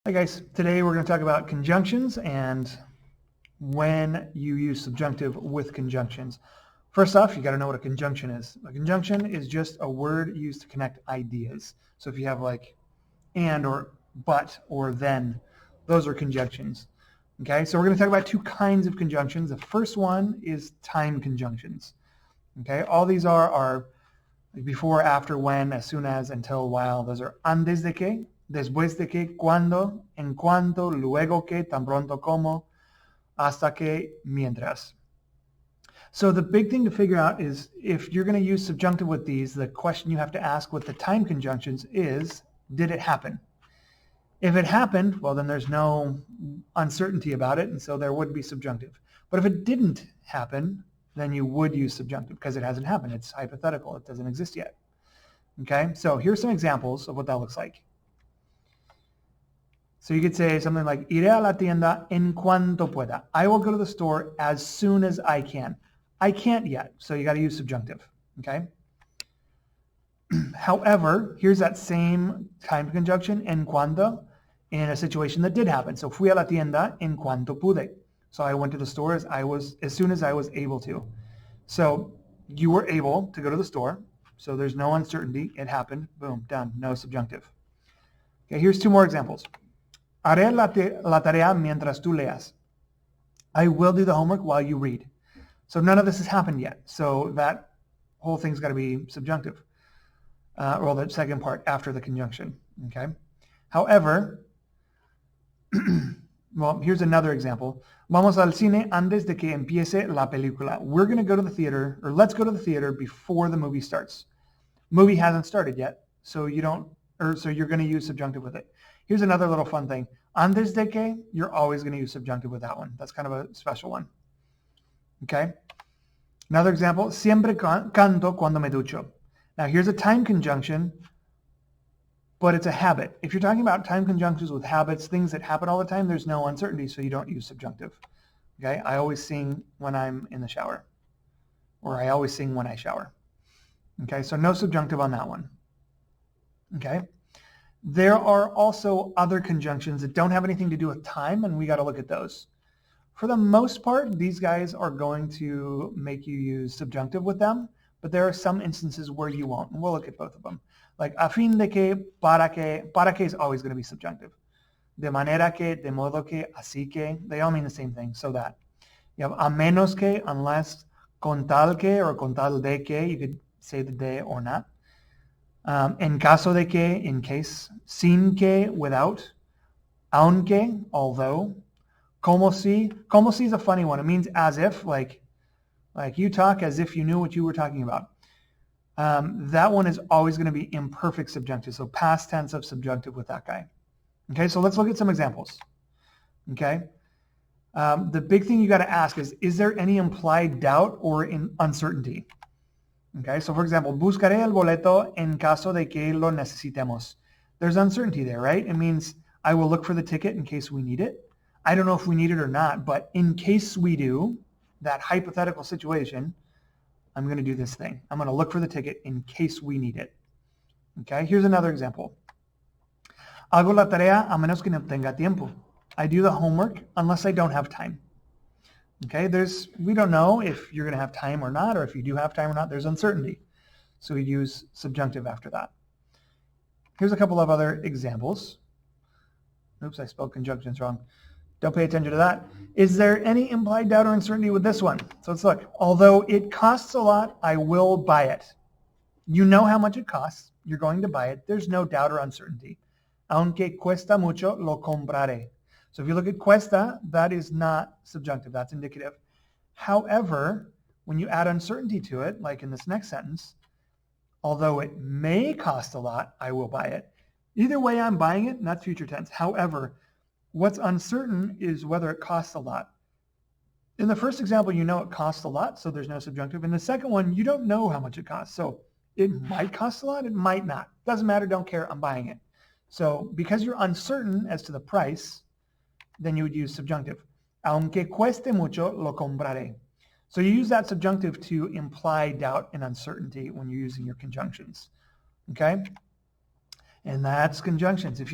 Hi guys, today we're going to talk about conjunctions and when you use subjunctive with conjunctions. First off, you got to know what a conjunction is. A conjunction is just a word used to connect ideas. So if you have like and or but or then, those are conjunctions. Okay, so we're going to talk about two kinds of conjunctions. The first one is time conjunctions. Okay, all these are before, after, when, as soon as, until, while. Those are antes de que, después de que, cuando, en cuanto, luego que, tan pronto como, hasta que, mientras. So the big thing to figure out is if you're going to use subjunctive with these, the question you have to ask with the time conjunctions is, did it happen? If it happened, well, then there's no uncertainty about it, and so there would be subjunctive. But if it didn't happen, then you would use subjunctive because it hasn't happened. It's hypothetical. It doesn't exist yet. Okay, so here's some examples of what that looks like. So you could say something like, iré a la tienda en cuanto pueda. I will go to the store as soon as I can. I can't yet, so you got to use subjunctive. Okay. However, here's that same time conjunction, en cuanto, in a situation that did happen. So fui a la tienda en cuanto pude. So I went to the store as soon as I was able to. So you were able to go to the store. So there's no uncertainty. It happened. Boom, done. No subjunctive. Okay, here's two more examples. Haré la tarea mientras tú leas. I will do the homework while you read. So none of this has happened yet. So that whole thing's got to be subjunctive. Or the second part after the conjunction. Okay. However, well, here's another example. Vamos al cine antes de que empiece la película. We're going to go to the theater, or let's go to the theater before the movie starts. Movie hasn't started yet, so you're going to use subjunctive with it. Here's another little fun thing. Antes de que, you're always going to use subjunctive with that one. That's kind of a special one. Okay. Another example. Siempre canto cuando me ducho. Now here's a time conjunction, but it's a habit. If you're talking about time conjunctions with habits, things that happen all the time, there's no uncertainty, so you don't use subjunctive. Okay, I always sing when I'm in the shower, or I always sing when I shower. Okay, so no subjunctive on that one. Okay, there are also other conjunctions that don't have anything to do with time, and we got to look at those. For the most part, these guys are going to make you use subjunctive with them, but there are some instances where you won't, and we'll look at both of them. Like a fin de que is always going to be subjunctive. De manera que, de modo que, así que, they all mean the same thing, so that. You have a menos que, unless, con tal que, or con tal de que, you could say the de or not. En caso de que, in case. Sin que, without. Aunque, although. Como si is a funny one. It means as if, like you talk as if you knew what you were talking about. That one is always going to be imperfect subjunctive, so past tense of subjunctive with that guy. Okay, so let's look at some examples. Okay, the big thing you got to ask is there any implied doubt or uncertainty? Okay, so for example, buscaré el boleto en caso de que lo necesitemos. There's uncertainty there, right? It means I will look for the ticket in case we need it. I don't know if we need it or not, but in case we do, that hypothetical situation, I'm going to do this thing. I'm going to look for the ticket in case we need it. Okay, here's another example. Hago la tarea a menos que no tenga tiempo. I do the homework unless I don't have time. Okay, we don't know if you're going to have time or not, or if you do have time or not. There's uncertainty. So we use subjunctive after that. Here's a couple of other examples. Oops, I spelled conjunctions wrong. Don't pay attention to that. Is there any implied doubt or uncertainty with this one? So let's look. Although it costs a lot, I will buy it. You know how much it costs. You're going to buy it. There's no doubt or uncertainty. Aunque cuesta mucho, lo compraré. So if you look at cuesta, that is not subjunctive. That's indicative. However, when you add uncertainty to it, like in this next sentence, although it may cost a lot, I will buy it. Either way, I'm buying it, and that's future tense. However, what's uncertain is whether it costs a lot. In the first example, you know it costs a lot, so there's no subjunctive. In the second one, you don't know how much it costs. So it might cost a lot, it might not. Doesn't matter, don't care, I'm buying it. So because you're uncertain as to the price, then you would use subjunctive. Aunque cueste mucho, lo compraré. So you use that subjunctive to imply doubt and uncertainty when you're using your conjunctions. Okay? And that's conjunctions. If you